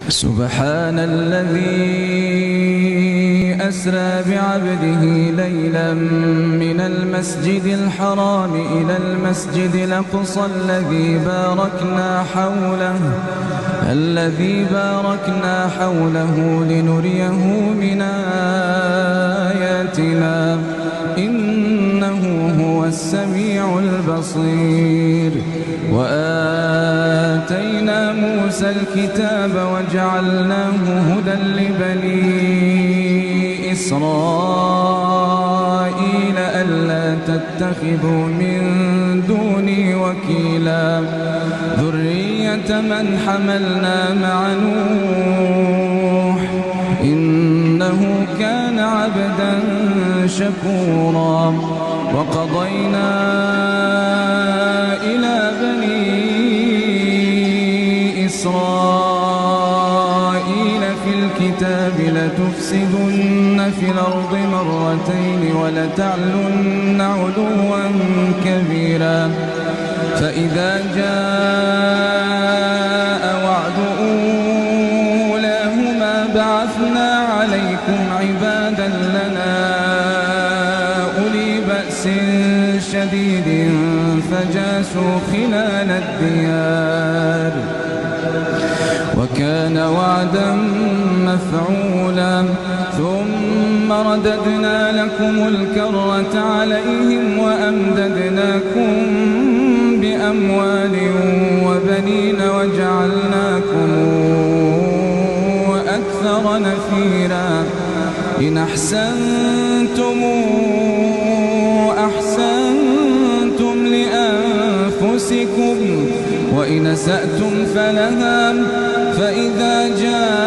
سبحان الذي أسرى بعبده ليلا من المسجد الحرام إلى المسجد الأقصى الذي باركنا حوله لنريه من آياتنا إنه هو السميع البصير. وآتينا موسى الكتاب وجعلناه هدى لبني إسرائيل ألا تتخذوا من دوني وكيلا ذرية من حملنا مع نوح إنه كان عبدا شكورا. وقضينا إلى بني إسرائيل في الكتاب لتفسدن في الأرض مرتين ولتعلن علوا كبيرا. فإذا جاء وعد أولاهما بعثنا عليكم عبادا لنا أولي بأس شديد فجاسوا خلال الديار وكان وعدا مفعولا. ثم رددنا لكم الكرة عليهم وأمددناكم بأموال وبنين وجعلناكم أكثر نفيرا. إن أحسنتم أحسنتم لأنفسكم وإن أسأتم فلها. فإذا جاء